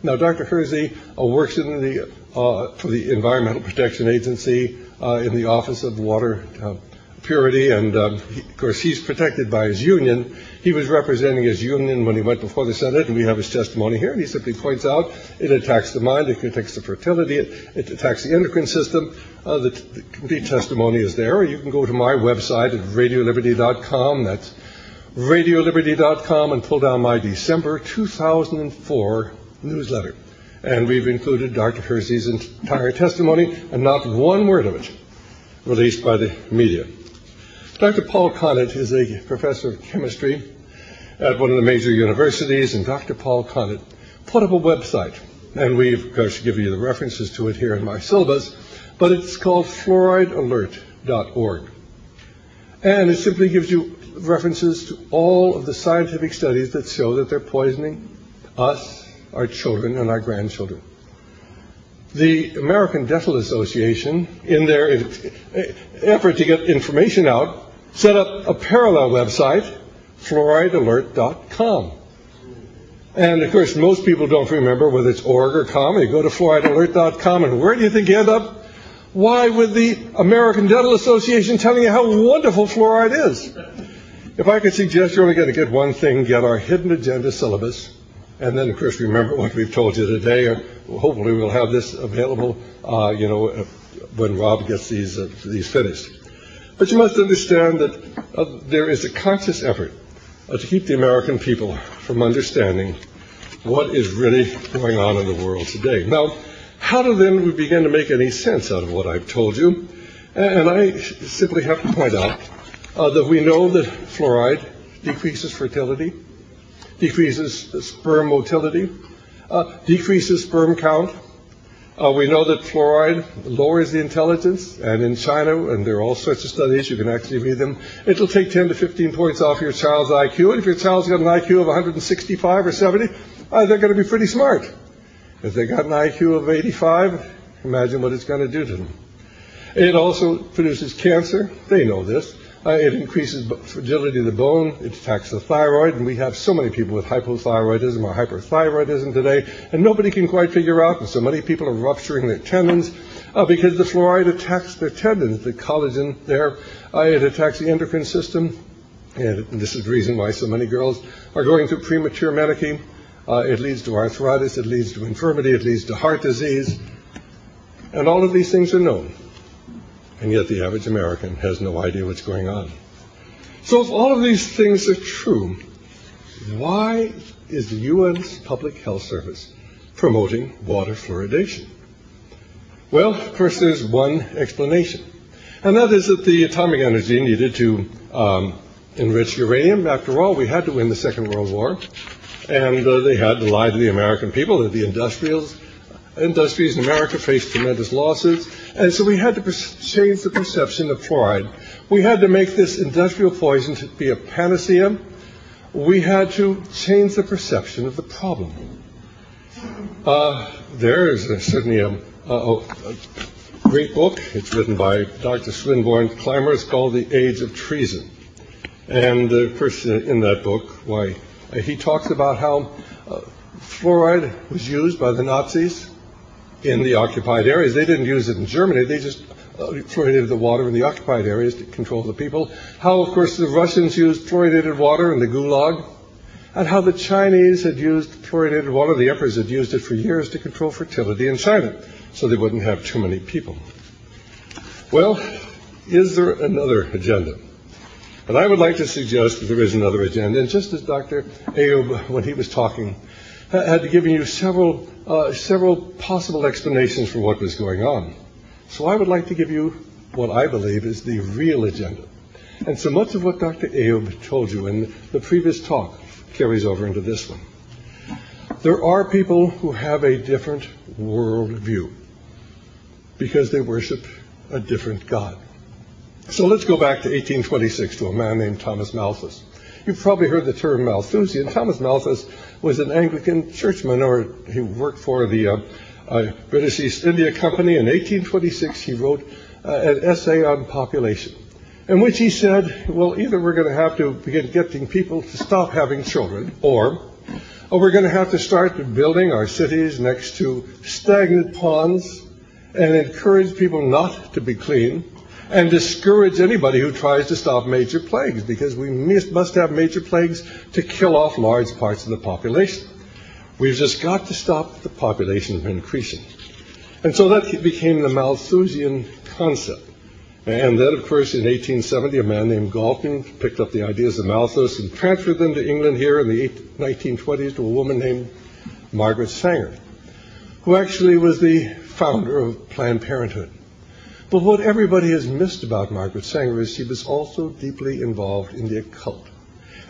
Now, Dr. Hersey works in for the Environmental Protection Agency in the Office of Water Purity, and of course, he's protected by his union. He was representing his union when he went before the Senate, and we have his testimony here, and he simply points out it attacks the mind, it attacks the fertility, it attacks the endocrine system. The complete testimony is there. You can go to my website at radioliberty.com. That's radioliberty.com, and pull down my December 2004 newsletter. And we've included Dr. Hersey's entire testimony, and not one word of it released by the media. Dr. Paul Conant is a professor of chemistry at one of the major universities, and Dr. Paul Conant put up a website, and we, of course, give you the references to it here in my syllabus, but it's called fluoridealert.org. And it simply gives you references to all of the scientific studies that show that they're poisoning us, our children, and our grandchildren. The American Dental Association, in their effort to get information out, set up a parallel website, fluoridealert.com. And, of course, most people don't remember whether it's org or com. You go to fluoridealert.com, and where do you think you end up? Why, with the American Dental Association telling you how wonderful fluoride is. If I could suggest you're only going to get one thing, get our hidden agenda syllabus, and then, of course, remember what we've told you today, or hopefully we'll have this available, when Rob gets these finished. But you must understand that there is a conscious effort to keep the American people from understanding what is really going on in the world today. Now, how do then we begin to make any sense out of what I've told you? And I simply have to point out that we know that fluoride decreases fertility, decreases sperm motility, decreases sperm count. We know that fluoride lowers the intelligence, and in China, and there are all sorts of studies, you can actually read them, it'll take 10 to 15 points off your child's IQ, and if your child's got an IQ of 165 or 70, they're going to be pretty smart. If they got an IQ of 85, imagine what it's going to do to them. It also produces cancer. They know this. It increases fragility of the bone. It attacks the thyroid, and we have so many people with hypothyroidism or hyperthyroidism today, and nobody can quite figure out, and so many people are rupturing their tendons because the fluoride attacks their tendons, the collagen there. It attacks the endocrine system, and this is the reason why so many girls are going through premature menarche. It leads to arthritis, it leads to infirmity, it leads to heart disease, and all of these things are known. And yet the average American has no idea what's going on. So if all of these things are true, why is the UN's Public Health Service promoting water fluoridation? Well, of course, there's one explanation, and that is that the atomic energy needed to enrich uranium. After all, we had to win the Second World War, and they had to lie to the American people that the industries in America faced tremendous losses, and so we had to change the perception of fluoride. We had to make this industrial poison to be a panacea. We had to change the perception of the problem. There is certainly a great book. It's written by Dr. Swinburne Clymer. It's called The Age of Treason. And of course, in that book, he talks about how fluoride was used by the Nazis in the occupied areas. They didn't use it in Germany. They just fluoridated the water in the occupied areas to control the people. How, of course, the Russians used fluoridated water in the Gulag, and how the Chinese had used fluoridated water. The emperors had used it for years to control fertility in China, so they wouldn't have too many people. Well, is there another agenda? And I would like to suggest that there is another agenda. And just as Dr. Ayoub, when he was talking, had given you several possible explanations for what was going on. So I would like to give you what I believe is the real agenda. And so much of what Dr. Ayoub told you in the previous talk carries over into this one. There are people who have a different world view because they worship a different God. So let's go back to 1826 to a man named Thomas Malthus. You've probably heard the term Malthusian. Thomas Malthus was an Anglican churchman, or he worked for the British East India Company. In 1826, he wrote an essay on population, in which he said, well, either we're going to have to begin getting people to stop having children, or We're going to have to start building our cities next to stagnant ponds and encourage people not to be clean and discourage anybody who tries to stop major plagues, because we must have major plagues to kill off large parts of the population. We've just got to stop the population from increasing. And so that became the Malthusian concept. And then, of course, in 1870, a man named Galton picked up the ideas of Malthus and transferred them to England here in the 1920s to a woman named Margaret Sanger, who actually was the founder of Planned Parenthood. But what everybody has missed about Margaret Sanger is she was also deeply involved in the occult.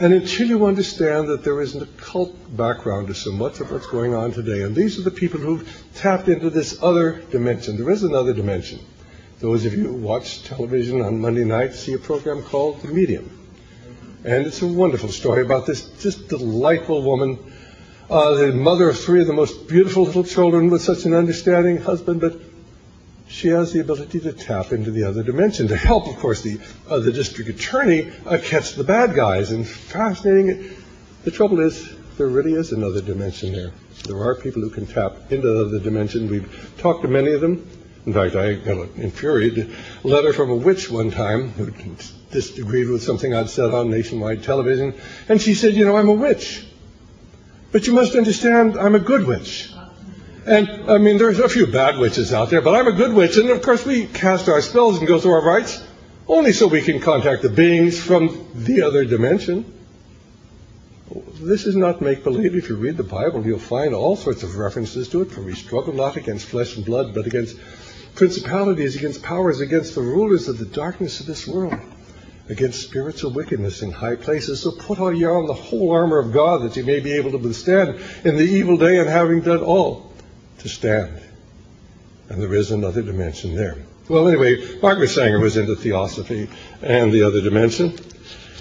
And until you understand that there is an occult background to so much of what's going on today, and these are the people who've tapped into this other dimension. There is another dimension. Those of you who watch television on Monday night see a program called The Medium. And it's a wonderful story about this just delightful woman, the mother of three of the most beautiful little children with such an understanding husband, but she has the ability to tap into the other dimension, to help, of course, the district attorney catch the bad guys. And fascinating, the trouble is, there really is another dimension there. There are people who can tap into the other dimension. We've talked to many of them. In fact, I got an infuriated letter from a witch one time who disagreed with something I'd said on nationwide television. And she said, I'm a witch. But you must understand, I'm a good witch. And, I mean, there's a few bad witches out there, but I'm a good witch. And, of course, we cast our spells and go through our rites only so we can contact the beings from the other dimension. This is not make-believe. If you read the Bible, you'll find all sorts of references to it, for we struggle not against flesh and blood, but against principalities, against powers, against the rulers of the darkness of this world, against spiritual wickedness in high places. So put all ye on the whole armor of God, that you may be able to withstand in the evil day, and having done all, to stand. And there is another dimension there. Well, anyway, Margaret Sanger was into theosophy and the other dimension.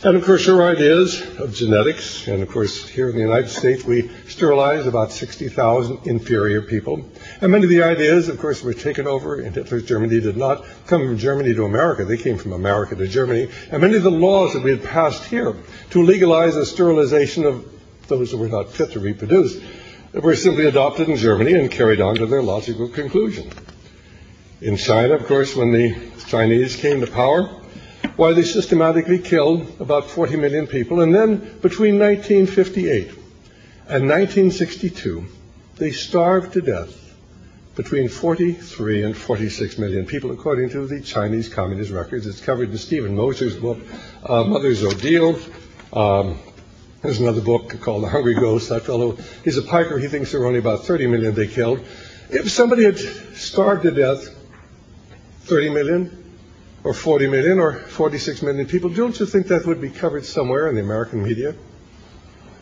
And, of course, her ideas of genetics, and, of course, here in the United States, we sterilize about 60,000 inferior people. And many of the ideas, of course, were taken over in Hitler's Germany, did not come from Germany to America. They came from America to Germany. And many of the laws that we had passed here to legalize the sterilization of those who were not fit to reproduce were simply adopted in Germany and carried on to their logical conclusion. In China, of course, when the Chinese came to power, why, they systematically killed about 40 million people, and then between 1958 and 1962, they starved to death between 43 and 46 million people, according to the Chinese Communist records. It's covered in Stephen Moser's book, Mother's Ordeal. There's another book called The Hungry Ghost. That fellow, he's a piker. He thinks there were only about 30 million they killed. If somebody had starved to death 30 million, or 40 million, or 46 million people, don't you think that would be covered somewhere in the American media?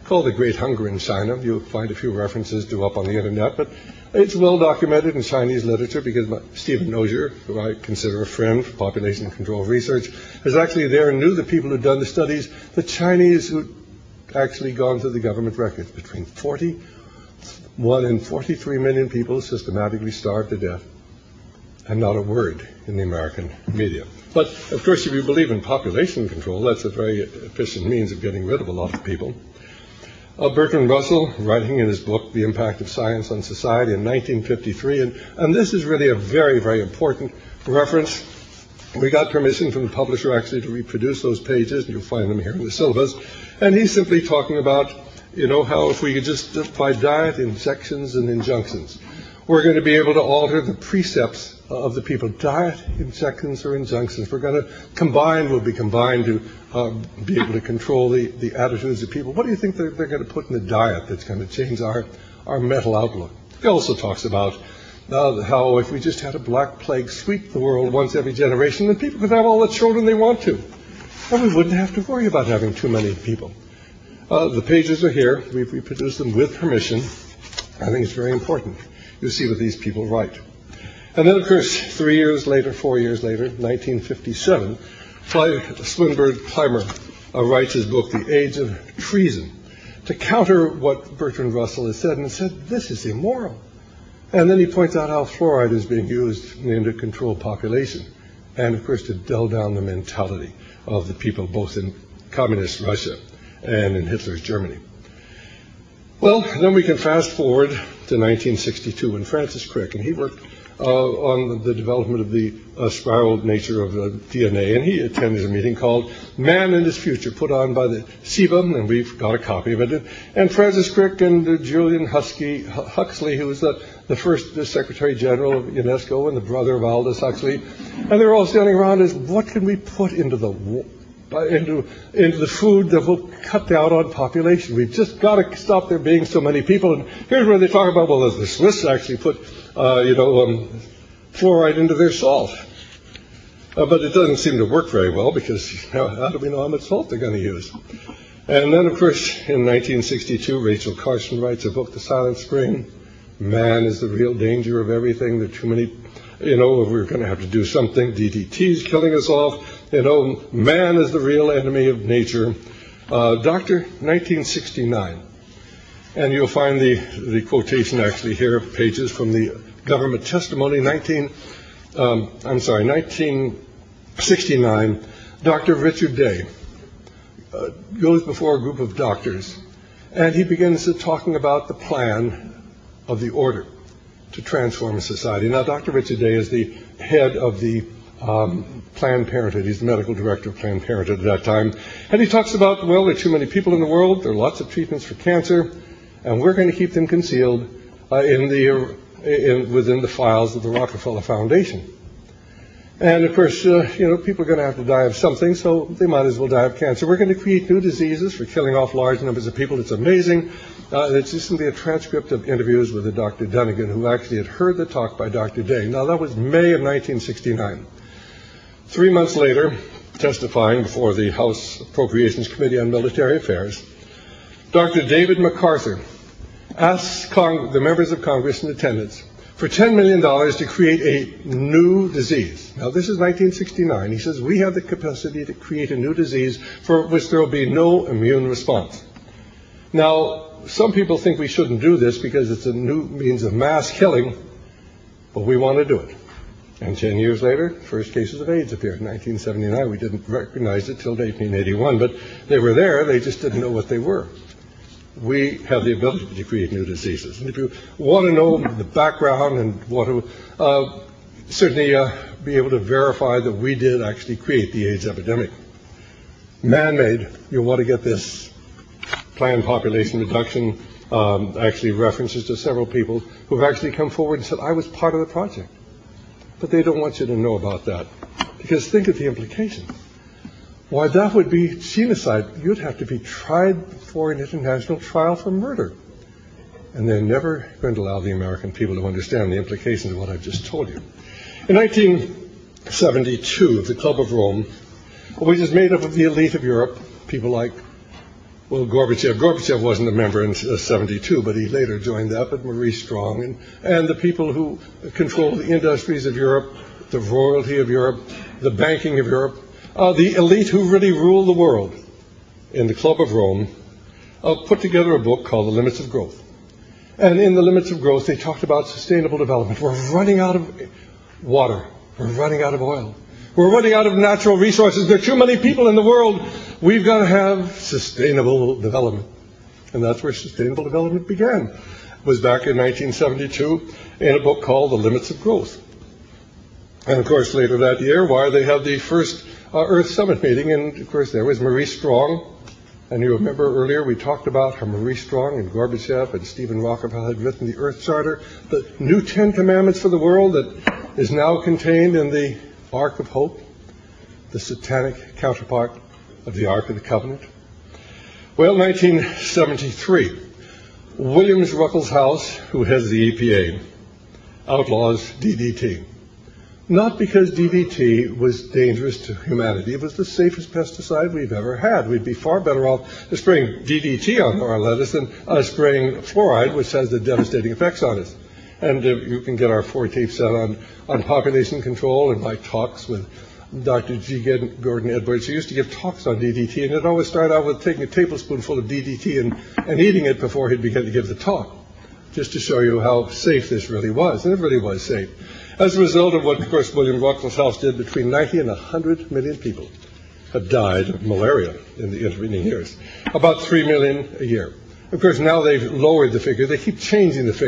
Called The Great Hunger in China. You'll find a few references to up on the internet, but it's well documented in Chinese literature, because Stephen Moser, who I consider a friend for population control research, is actually there and knew the people who'd done the studies, the Chinese who'd actually gone through the government records. Between 41 and 43 million people systematically starved to death, and not a word in the American media. But, of course, if you believe in population control, that's a very efficient means of getting rid of a lot of people. Bertrand Russell, writing in his book, The Impact of Science on Society in 1953, and this is really a very, very important reference. We got permission from the publisher actually to reproduce those pages, and you'll find them here in the syllabus. And he's simply talking about, how if we could just, by diet, injections, and injunctions, we're going to be able to alter the precepts of the people. Diet, injections, or injunctions. We're going to combine, will be combined to be able to control the attitudes of people. What do you think they're going to put in the diet that's going to change our mental outlook? He also talks about how if we just had a black plague sweep the world once every generation, then people could have all the children they want to. And we wouldn't have to worry about having too many people. The pages are here. We've reproduced them with permission. I think it's very important. You see what these people write. And then, of course, 4 years later, 1957, Swinburne Clymer writes his book, The Age of Treason, to counter what Bertrand Russell has said, and said, this is immoral. And then he points out how fluoride is being used to control population, and, of course, to dull down the mentality of the people, both in communist Russia and in Hitler's Germany. Well, then we can fast forward to 1962 when Francis Crick, and he worked on the development of the spiral nature of DNA, and he attended a meeting called Man and His Future, put on by the SIBA, and we've got a copy of it. And Francis Crick and Julian Huxley, who was the first Secretary General of UNESCO and the brother of Aldous Huxley, and they were all standing around as, what can we put into the food that will cut down on population? We've just got to stop there being so many people. And here's where they talk about, well, the Swiss actually put, fluoride into their salt. But it doesn't seem to work very well because how do we know how much salt they're going to use? And then, of course, in 1962, Rachel Carson writes a book, The Silent Spring. Man is the real danger of everything. There are too many, we're going to have to do something. DDT's killing us off. Man is the real enemy of nature. 1969. And you'll find the quotation actually here, pages from the government testimony, 1969. Dr. Richard Day goes before a group of doctors, and he begins talking about the plan of the order to transform a society. Now, Dr. Richard Day is the head of the Planned Parenthood. He's the medical director of Planned Parenthood at that time. And he talks about, well, there are too many people in the world, there are lots of treatments for cancer, and we're going to keep them concealed within the files of the Rockefeller Foundation. And, of course, people are going to have to die of something, so they might as well die of cancer. We're going to create new diseases for killing off large numbers of people. It's amazing. It's just simply a transcript of interviews with Dr. Dunnigan, who actually had heard the talk by Dr. Day. Now, that was May of 1969. 3 months later, testifying before the House Appropriations Committee on Military Affairs, Dr. David MacArthur asked the members of Congress in attendance for $10 million to create a new disease. Now, this is 1969. He says, we have the capacity to create a new disease for which there will be no immune response. Now, some people think we shouldn't do this because it's a new means of mass killing, but we want to do it. And 10 years later, first cases of AIDS appeared. In 1979, we didn't recognize it till 1881, but they were there, they just didn't know what they were. We have the ability to create new diseases. And if you want to know the background and want to certainly be able to verify that we did actually create the AIDS epidemic, man-made, you'll want to get this planned population reduction, actually references to several people who have actually come forward and said, I was part of the project. But they don't want you to know about that. Because think of the implications. Why, that would be genocide. You'd have to be tried for an international trial for murder. And they're never going to allow the American people to understand the implications of what I've just told you. In 1972, the Club of Rome, which is made up of the elite of Europe, people like, well, Gorbachev. Gorbachev wasn't a member in 72, but he later joined that, but Maurice Strong, and the people who control the industries of Europe, the royalty of Europe, the banking of Europe, the elite who really rule the world in the Club of Rome, put together a book called The Limits of Growth. And in The Limits of Growth, they talked about sustainable development. We're running out of water. We're running out of oil. We're running out of natural resources. There are too many people in the world. We've got to have sustainable development. And that's where sustainable development began. It was back in 1972 in a book called The Limits of Growth. And, of course, later that year, they had the first Earth Summit meeting, and, of course, there was Maurice Strong. And you remember earlier we talked about how Maurice Strong and Gorbachev and Stephen Rockefeller had written the Earth Charter, the new 10 Commandments for the world that is now contained in the Ark of Hope, the satanic counterpart of the Ark of the Covenant. Well, 1973, Williams Ruckelshaus, who heads the EPA, outlaws DDT. Not because DDT was dangerous to humanity. It was the safest pesticide we've ever had. We'd be far better off spraying DDT on our lettuce than spraying fluoride, which has the devastating effects on us. And you can get our 4-tape set on population control and my talks with Dr. G. Gordon Edwards, who used to give talks on DDT, and it always started out with taking a tablespoonful of DDT and eating it before he'd begin to give the talk, just to show you how safe this really was. And it really was safe. As a result of what, of course, William Ruckelshaus did, between 90 and 100 million people have died of malaria in the intervening years, about 3 million a year. Of course, now they've lowered the figure. They keep changing the figure.